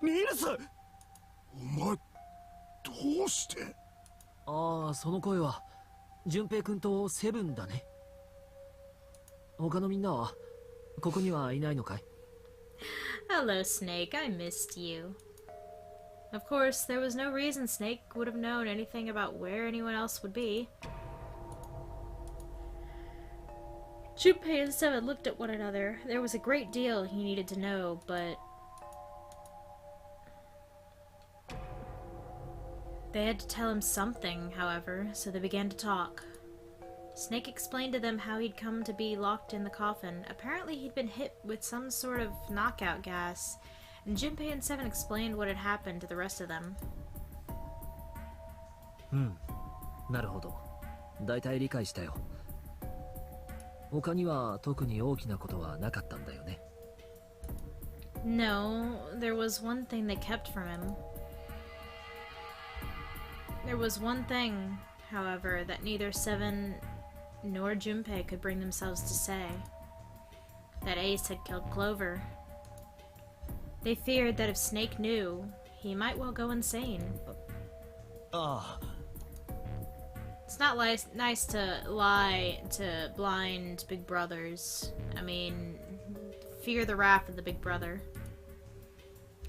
ニールス、お前どうして。ああ、その声は順平君とセブンだね。他のみんなはここにはいないのかい？ Hello, Snake. I missed you. Of course, there was no reason Snake would have known anything about where anyone else would be. Junpei and Seven looked at one another. There was a great deal he needed to know, but they had to tell him something, however, so they began to talk. Snake explained to them how he'd come to be locked in the coffin. Apparently he'd been hit with some sort of knockout gas, and Junpei and Seven explained what had happened to the rest of them. なるほど。だいたい理解したよ。他には特に大きなことはなかったんだよね。No, there was one thing they kept from him. There was one thing, however, that neither Seven nor Junpei could bring themselves to say. That Ace had killed Clover. They feared that if Snake knew, he might well go insane. It's not nice to lie to blind big brothers. I mean, fear the wrath of the big brother.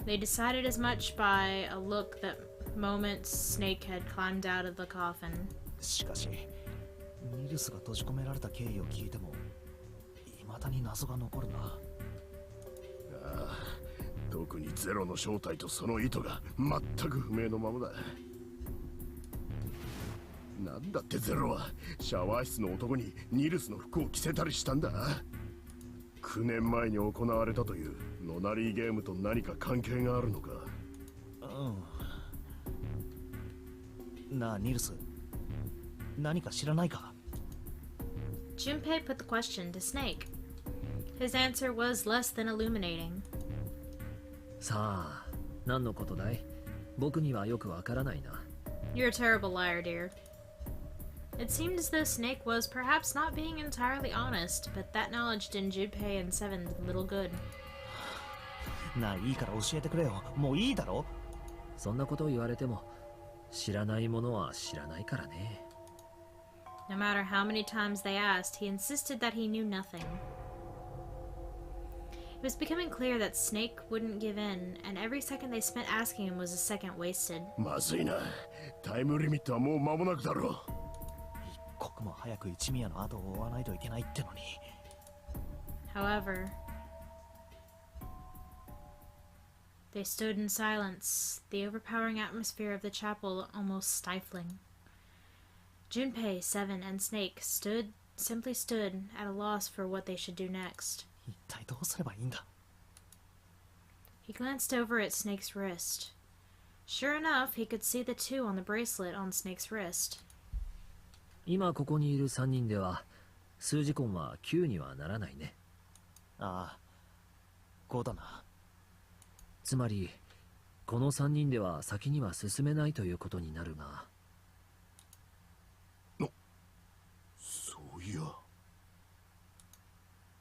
They decided as much by a look that moment Snake had climbed out of the coffin. しかし、ニルスが閉じ込められた経緯を聞いても、未だに謎が残るな。ああ、特にゼロの正体とその意図が全く不明のままだ。なんだってゼロはシャワー室の男にニルスの服を着せたりしたんだ。9年前に行われたというノナリーゲームと何か関係があるのか。なあニルス、何か知らないか？ Junpei put the question to Snake. His answer was less than illuminating. さあ、何のことだい？僕にはよくわからないな。 You're a terrible liar, dear. It seemed as though Snake was perhaps not being entirely honest, but that knowledge did Junpei and Seven little good. なあ、いいから教えてくれよ。もういいだろ？そんなことを言われても、知らないものは知らないからね。No matter how many times they asked, he insisted that he knew nothing. It was becoming clear that Snake wouldn't give in, and every second they spent asking him was a second wasted. まずいな。タイムリミットはもう間もなくだろう。一刻も早く一宮の後を追わないといけないってのに。However, they stood in silence, the overpowering atmosphere of the chapel almost stifling. Junpei, Seven, and Snake simply stood at a loss for what they should do next. 一体どうすればいいんだ？ He glanced over at Snake's wrist. Sure enough, he could see the 2 on the bracelet on Snake's wrist. 今ここにいる3人では数字根は9にはならないね。ああ、こうだな。つまりこの3人では先には進めないということになるが。そういや。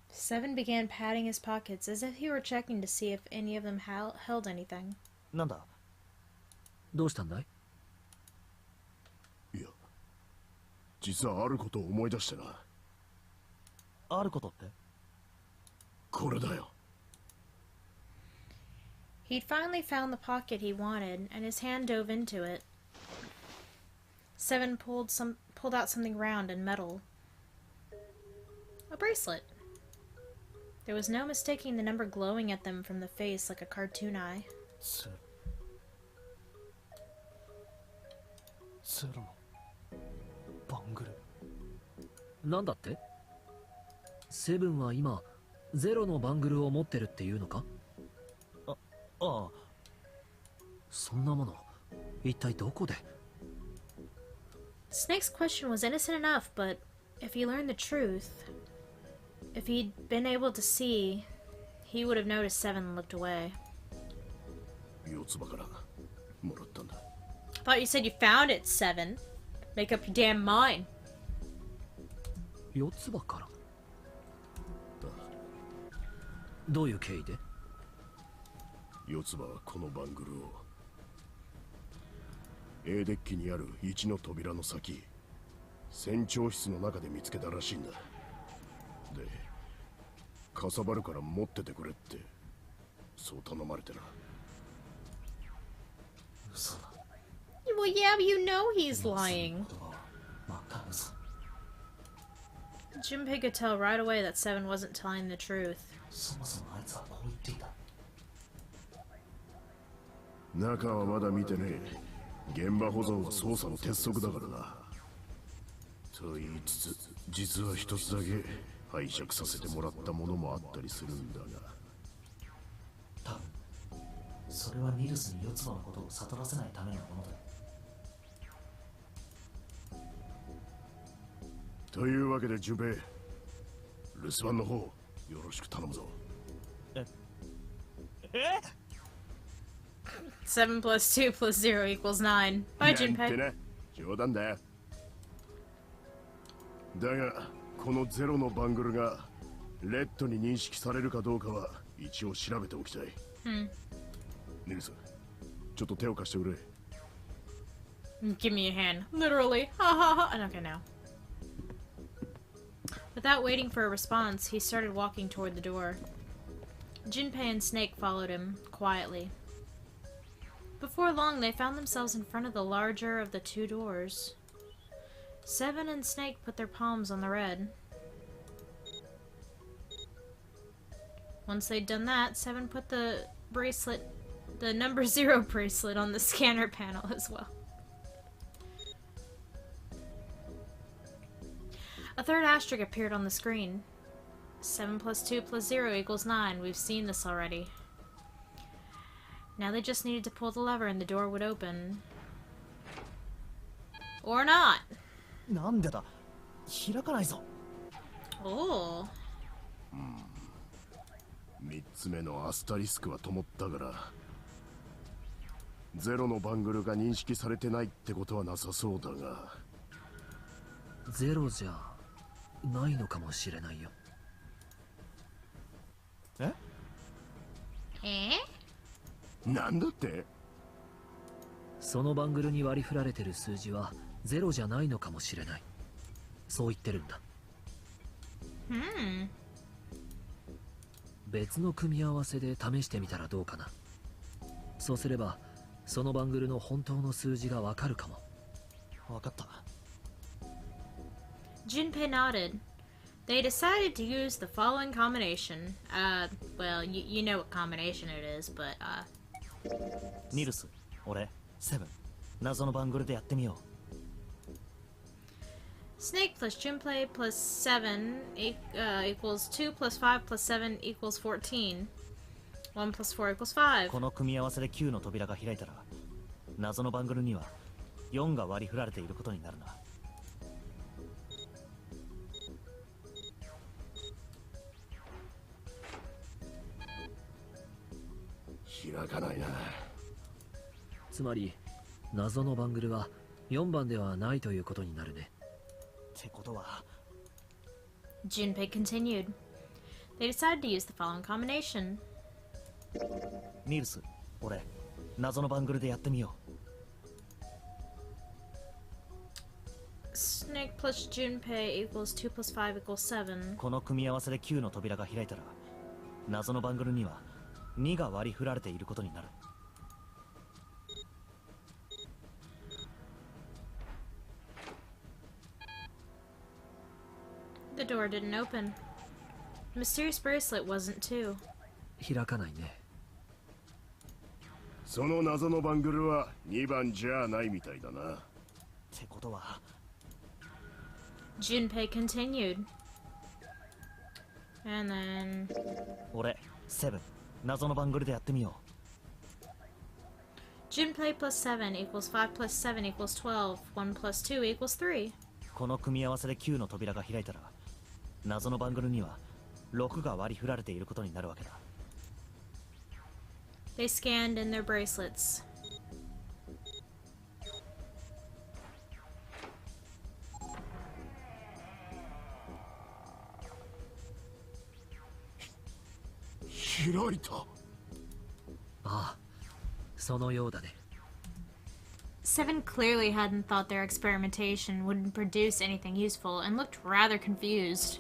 Seven began patting his pockets as if he were checking to see if any of them held anything. なんだ？どうしたんだい？いや、実はあることを思い出してな。あることって？これだよ。He'd finally found the pocket he wanted, and his hand dove into it. Seven pulled out something round and metal. A bracelet. There was no mistaking the number glowing at them from the face like a cartoon eye. ゼロのバングル。なんだって？セブンは今ゼロのバングルを持ってるっていうのか？ああ。そんなもの一体どこで？ Snake's question was innocent enough, but if he learned the truth, if he'd been able to see, he would have noticed Seven looked away. 四つ葉からもらったんだ。I thought you said you found it, Seven. Make up your damn mind. 四つ葉から？どういう経緯で？四つ葉はこのバングルを A デッキにある1の扉の先、船長室の中で見つけたらしいんだ。で、かさばるから持っててくれってそう頼まれてな。嘘だ。 Well, yeah, you know he's lying. また嘘。 Junpei could tell right away that Seven wasn't telling the truth. そもそもあいつはこう言っていた。中はまだ見てねえ。現場保存は捜査の鉄則だからな。と言いつつ、実は一つだけ拝借させてもらったものもあったりするんだが。多分それはニルスに四つ葉のことを悟らせないためのものだ。というわけで順平、留守番の方よろしく頼むぞ。え 7 plus 2 plus 0 equals 9. Bye, なんて Junpei. な、冗談だよ。だがこのゼロのバングルがレッドに認識されるかどうかは一応調べておきたい。ニルス、ちょっと手を貸してくれ。 Give me a hand. Literally. Ha ha ha. Okay, now. Without waiting for a response, he started walking toward the door. Junpei and Snake followed him, quietly. Before long, they found themselves in front of the larger of the two doors. Seven and Snake put their palms on the red. Once they'd done that, Seven put the bracelet, the number 0 bracelet, on the scanner panel as well. A third asterisk appeared on the screen. 7 plus 2 plus 0 equals 9. We've seen this already. Now they just needed to pull the lever and the door would open. Or not. なんでだ、開かないぞ。 Oh. 3つ目のアスタリスクは灯ったからゼロのバングルが認識されてないってことはなさそうだが。ゼロじゃないのかもしれないよ。え Eh? なんだって。そのバングルに割り振られてる数字はゼロじゃないのかもしれない。そう言ってるんだ。別の組み合わせで試してみたらどうかな。そうすればそのバングルの本当の数字がわかるかも。わかった。 Junpei nodded. They decided to use the following combination. Well, you know what combination it is, but, ニルス、俺、セブン、謎のバングルでやってみよ Snake plus Junpei plus 7 equals 2 plus 5 plus 7 equals 14. 1 plus 4 equals 5. う。この組み合わせで9の扉が開いたら、謎のバングルには4が割り振られていることになるな。 開かないな。つまり謎のバングルは4番ではないということになるね。ってことは、 Junpei continued. They decided to use the following combination. ニルス、俺、謎のバングルでやってみよ Snake plus Junpei equals 2 plus 5 equals 7. う。この組み合わせで9の扉が開いたら、謎のバングルには2が割り振られていることになる。 The door didn't open. The mysterious bracelet wasn't too. 開かないね。その謎のバングルは2番じゃないみたいだな。ってことは、 Junpei continued. And then 俺、セブン、謎のバングルでやってみよ Junpei plus 7 equals 5 plus 7 equals 12. 1 plus 2 equals 3. う。この組み合わせで9の扉が開いたら、謎のバングルには6が割り振られていることになるわけだ。 They scanned in their bracelets. ああ、そのようだね。Seven clearly hadn't thought their experimentation would produce anything useful and looked rather confused.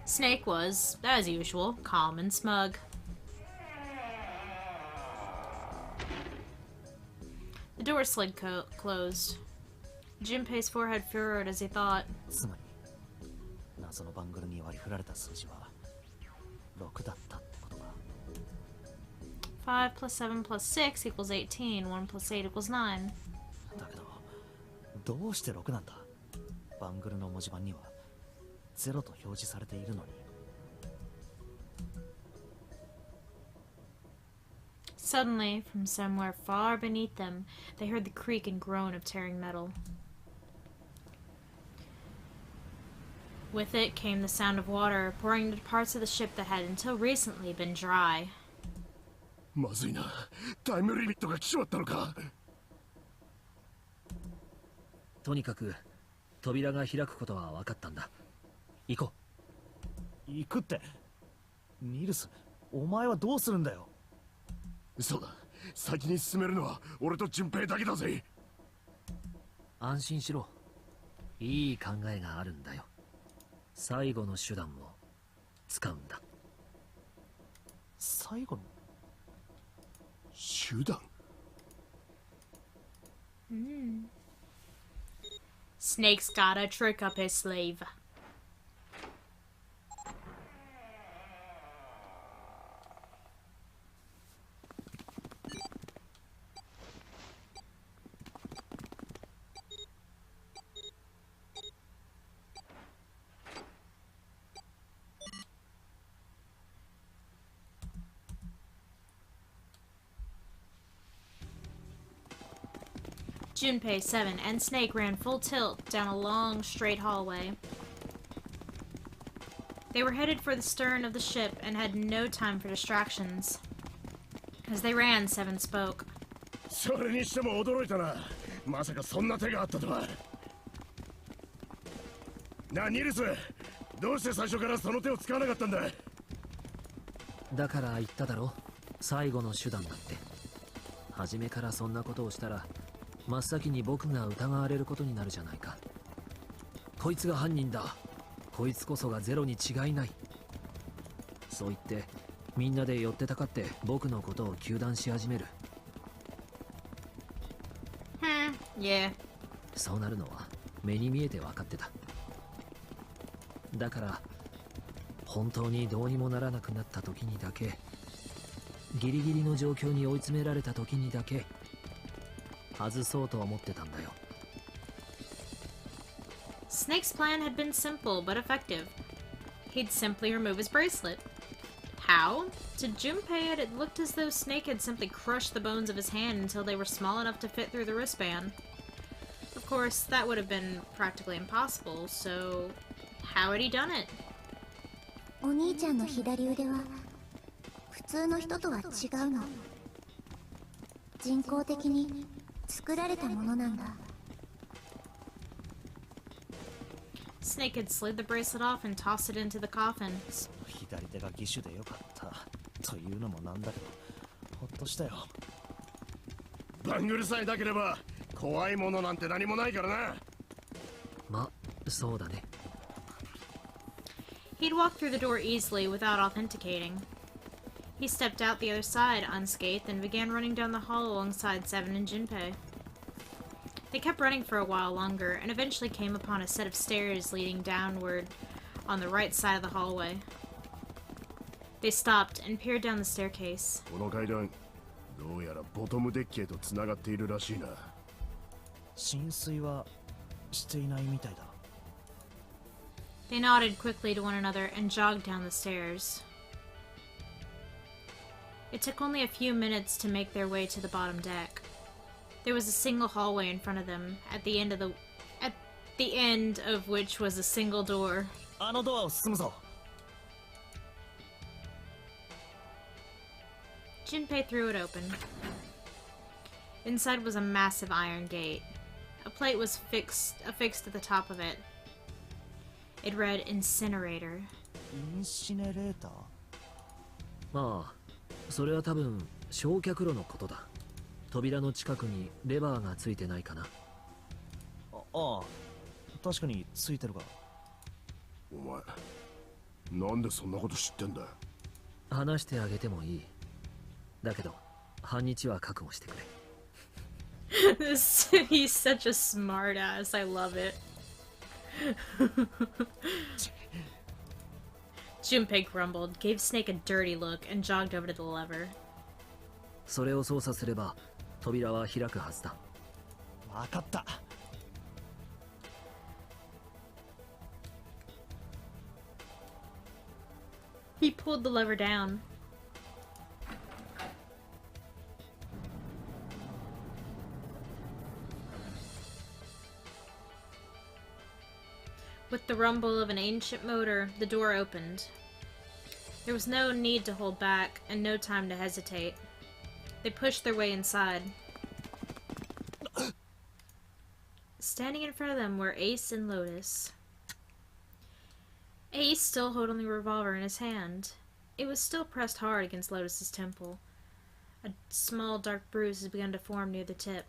Snake was, as usual, calm and smug. The door slid closed. Junpei's forehead furrowed as he thought. つまり謎のバングルに割り振られた数字は6だったってことか。5 plus 7 plus 6 equals 18. 1 plus 8 equals 9. だけどどうして6なんだ。バングルの文字盤には0と表示されているのに。Suddenly, from somewhere far beneath them, they heard the creak and groan of tearing metal. With it came the sound of water pouring into parts of the ship that had until recently been dry. まずいな。タイムリミットが来ちまったのか。とにかく扉が開くことは分かったんだ。行こ行くって。ニルス、お前はどうするんだよ。そうだ。先に進めるのは俺と順平だけだぜ。う。安心しろ。いい考えがあるんだよ。最後の手段を使うんだ。最後の手段。Snake's got a trick up his sleeve. Junpei, Seven, and Snake ran full tilt down a long, straight hallway. They were headed for the stern of the ship and had no time for distractions. As they ran, Seven spoke. それにしても驚いたな。まさかそんな手があったとは。なあ、ニルス、どうして最初からその手を使わなかったんだ。だから言っただろ、最後の手段だって。初めからそんなことをしたら真っ先に僕が疑われることになるじゃないか。こいつが犯人だ、こいつこそがゼロに違いない、そう言ってみんなで寄ってたかって僕のことを糾弾し始める。Yeah. そうなるのは目に見えて分かってた。だから本当にどうにもならなくなった時にだけ、ギリギリの状況に追い詰められた時にだけ外そうと思ってたんだよ。Snake's plan had been simple but effective. He'd simply remove his bracelet. How? To Junpei, it looked as though Snake had simply crushed the bones of his hand until they were small enough to fit through the wristband. Of course, that would have been practically impossible, so how had he done it? お兄ちゃんの左腕は普通の人とは違うの。人工的に作られたものなんだ。Snake had slid the bracelet off and tossed it into the coffin. 左手が義手でよかったというのもなんだけど、ほっとしたよ。バングルさえなければ怖いものなんて何もないからな。ま、そうだね。He'd walked through the door easily without authenticating. He stepped out the other side unscathed and began running down the hall alongside Seven and Junpei. They kept running for a while longer and eventually came upon a set of stairs leading downward on the right side of the hallway. They stopped and peered down the staircase. この階段、どうやらボトムデッキへと繋がっているらしいな。浸水はしていないみたいだ。They nodded quickly to one another and jogged down the stairs. It took only a few minutes to make their way to the bottom deck. There was a single hallway in front of them, at the end of which was a single door. あのドアを進むぞ。Junpei threw it open. Inside was a massive iron gate. A plate was affixed at the top of it. It read Incinerator. インシネレーター。まあそれは多分焼却炉のことだ。扉の近くにレバーがついてないかな。ああ、確かについてるが。お前なんでそんなこと知ってんだ。話してあげてもいい。だけど半日は覚悟してくれ。He's such a smart ass. I love it. Junpei grumbled, gave Snake a dirty look, and jogged over to the lever. それを操作すれば扉は開くはずだ。わかった。He pulled the lever down. With the rumble of an ancient motor, the door opened. There was no need to hold back, and no time to hesitate. They pushed their way inside. Standing in front of them were Ace and Lotus. Ace still holding the revolver in his hand. It was still pressed hard against Lotus's temple. A small dark bruise had begun to form near the tip.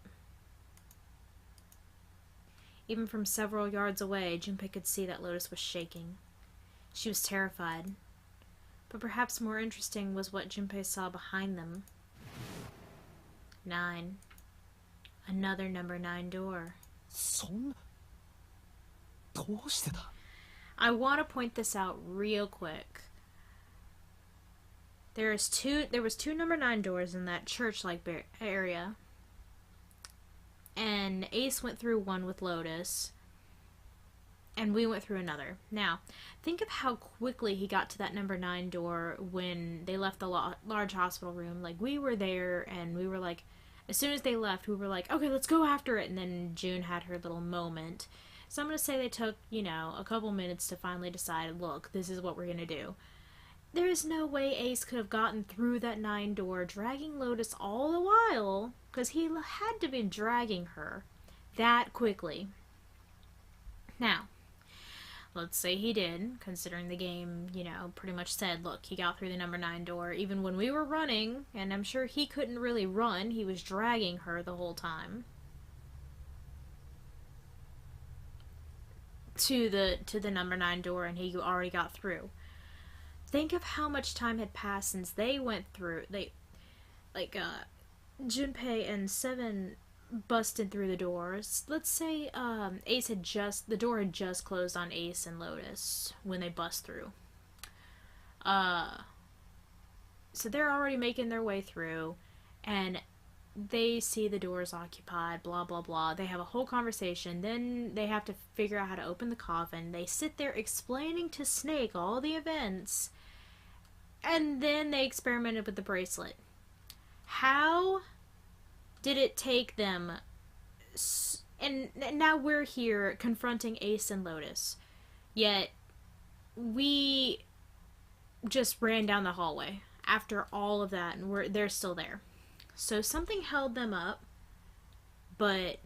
Even from several yards away, Junpei could see that Lotus was shaking. She was terrified. But perhaps more interesting was what Junpei saw behind them. 9. Another number 9 door. そんな、どうしてだ。 I want to point this out real quick. There was two number 9 doors in that church-like area. And Ace went through one with Lotus. And we went through another. Now, think of how quickly he got to that number 9 door when they left the large hospital room. Like, we were there, and we were like, as soon as they left, we were like, okay, let's go after it. And then June had her little moment. So I'm going to say they took, a couple minutes to finally decide, look, this is what we're going to do. There is no way Ace could have gotten through that 9 door, dragging Lotus all the while, because he had to be dragging her that quickly. Now, let's say he did, considering the game, pretty much said, look, he got through the number 9 door, even when we were running, and I'm sure he couldn't really run, he was dragging her the whole time. To the number 9 door, and he already got through. Think of how much time had passed since they went through. Junpei and Seven busted through the doors. Let's say the door had just closed on Ace and Lotus when they bust through. So they're already making their way through, and they see the doors occupied, blah, blah, blah. They have a whole conversation. Then they have to figure out how to open the coffin. They sit there explaining to Snake all the events. And then they experimented with the bracelet. How did it take them... And now we're here confronting Ace and Lotus. Yet, we just ran down the hallway after all of that, and they're still there. So something held them up, but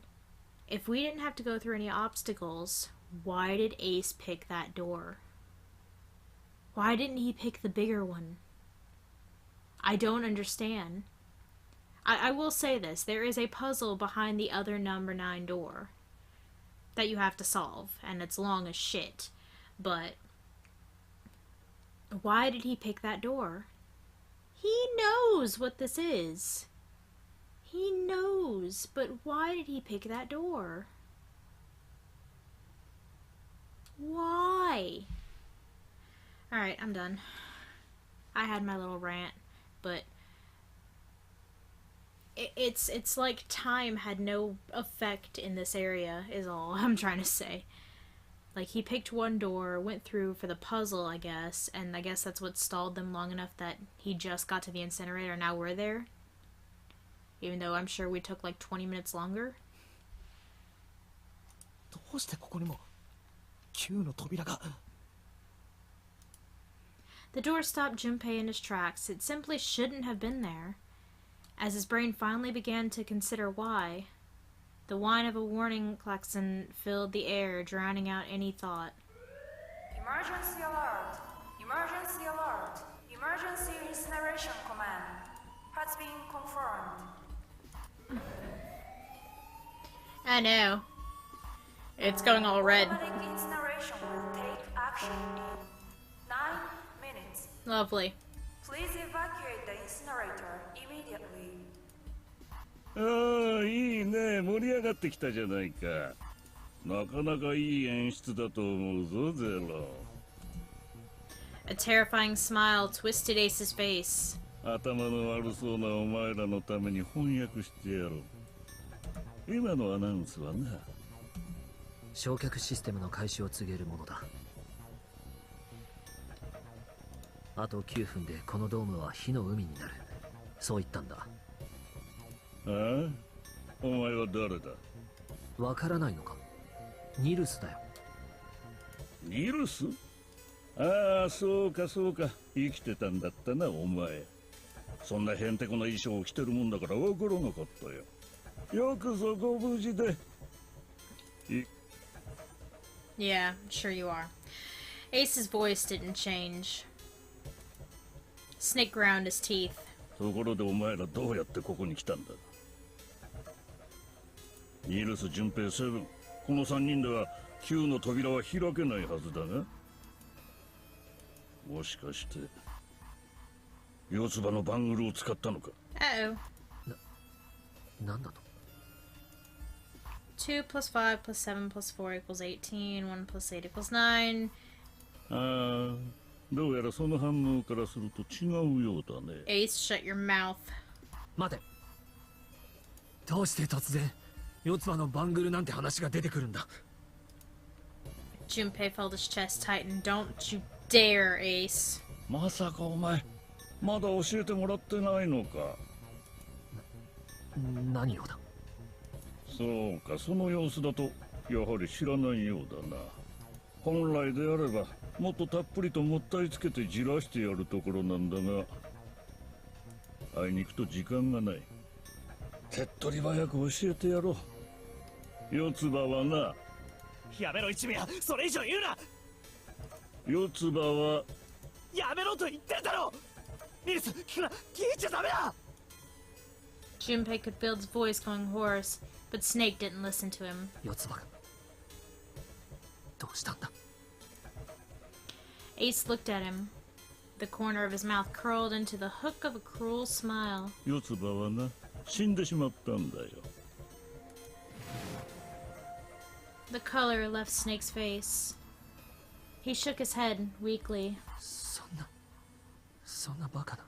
if we didn't have to go through any obstacles, why did Ace pick that door? Why didn't he pick the bigger one? I don't understand. I will say this, there is a puzzle behind the other number 9 door that you have to solve, and it's long as shit, but why did he pick that door? He knows what this is. He knows, but why did he pick that door? Why? Alright, I'm done. I had my little rant, but it's like time had no effect in this area, is all I'm trying to say. Like, he picked one door, went through for the puzzle, I guess, and I guess that's what stalled them long enough that he just got to the incinerator, now we're there. Even though I'm sure we took like 20 minutes longer. どうしてここにも9の扉が。 The door stopped Junpei in his tracks. It simply shouldn't have been there. As his brain finally began to consider why, the whine of a warning klaxon filled the air, drowning out any thought. Emergency alert! Emergency alert! Emergency incineration command! has been confirmed. I know. It's going all red. Automatic incineration will take action in 9 minutes. Lovely. Please evacuate the incinerator immediately. ああ、いいね。盛り上がってきたじゃないか。なかなかいい演出だと思うぞ、ゼロ。A terrifying smile twisted Ace's face. 頭の悪そうなお前らのために翻訳してやろう。今のアナウンスはな。焼却システムの開始を告げるものだ。あと9分でこのドームは火の海になる。そう言ったんだ。ああ、お前は誰だ？わからないのか？ニルスだよ。ニルス？ああ、そうかそうか。生きてたんだったな、お前。そんなへんてこな衣装を着てるもんだからわからなかったよ。よくぞご無事で。Yeah, sure you are. Ace's voice didn't change. Snake ground his teeth. ところでお前らどうやってここに来たんだ？ニルス、順平、セブン、この3人ではQの扉は開けないはずだが、もしかして四つ葉のバングルを使ったのか？ Uh-oh. なんだと2 plus 5 plus 7 plus 4 equals 18. 1 plus 8 equals 9. ああ、どうやらその反応からすると違うようだね。 Ace, shut your mouth. 待て。どうして突然四つ葉のバングルなんて話が出てくるんだ。 Junpei felt his chest tighten. Don't you dare, Ace. まさかお前まだ教えてもらってないのか？何をだ？そうか、その様子だとやはり知らないようだな。本来であればもっとたっぷりともったいつけてじらしてやるところなんだが、あいにくと時間がない。手っ取り早く教えてやろう。四つ葉はな。やめろ一味や、それ以上言うな。四つ葉はやめろと言ってるだろ。ニルス、聞くな、聞いちゃダメだ。 Junpei could feel his voice going hoarse, but Snake didn't listen to him. 四つ葉がどうしたんだ？ Ace looked at him. The corner of his mouth curled into the hook of a cruel smile. 四つ葉はな、死んでしまったんだよ。The color left Snake's face. He shook his head weakly. そんなバカな。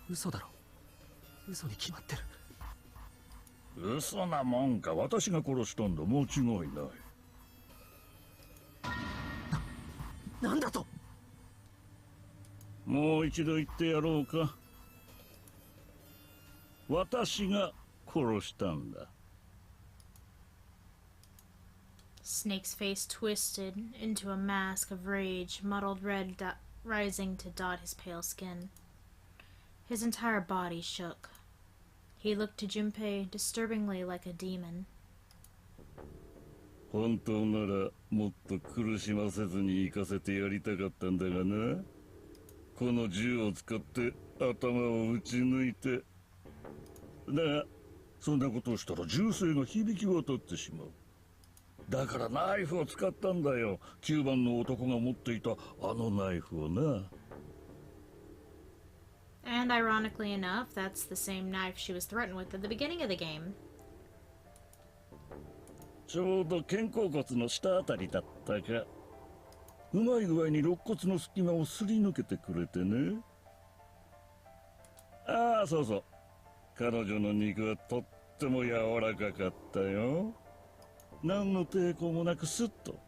嘘だろ。嘘に決まってる。嘘なもんか。私が殺したんだ。間違いない。なんだと？もう一度言ってやろうか。私が殺したんだ。Snake's face twisted into a mask of rage, mottled red rising to dot his pale skin. His entire body shook. He looked to Junpei disturbingly like a demon. 本当ならもっと苦しませずに行かせてやりたかったんだがな。この銃を使って頭を撃ち抜いて。だがそんなことをしたら銃声が響き渡ってしまう。だからナイフを使ったんだよ。9番の男が持っていたあのナイフをな。And ironically enough, that's the same knife she was threatened with at the beginning of the game. ちょうど肩甲骨の下あたりだったか。うまい具合に肋骨の隙間をすり抜けてくれてね。ああ、そうそう。彼女の肉はとっても柔らかかったよ。何の抵抗もなくスッと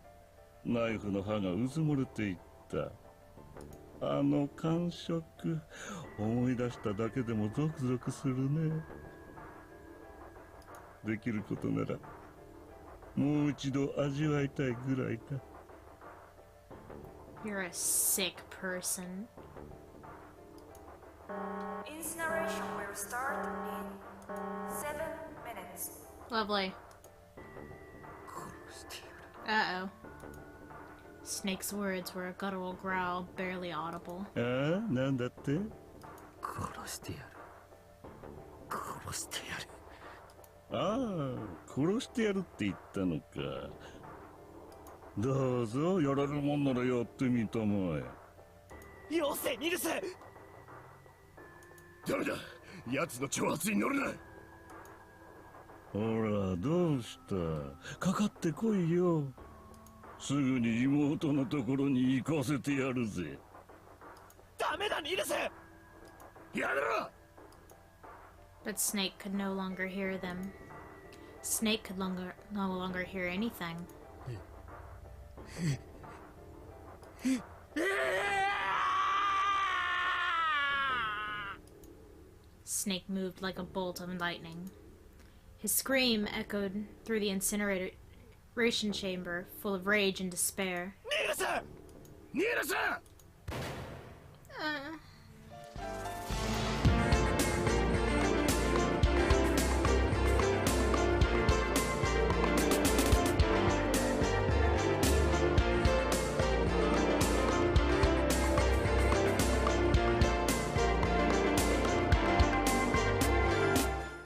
ナイフの刃がうずもれていった。あの感触、思い出しただけでもゾクゾクするね。できることならもう一度味わいたいぐらいだ。 You're a sick person. Incineration will start in 7 minutes. Lovely. Uh-oh. Snake's words were a guttural growl, barely audible. ああ、なんだって？殺殺してやる。殺してやる。ああ、殺してやるって言ったのか。どうぞ、やられるもんならやってみたまえ。よせニルス。ダメだ、奴の挑発に乗るな。ほら、どうした？かかってこいよ。すぐに妹のところに行かせてやるぜ。ダメだニルス。やめろ。 But Snake could no longer hear them. Snake could no longer hear anything. Snake moved like a bolt of lightning. His scream echoed through the incineration chamber, full of rage and despair. ニールス。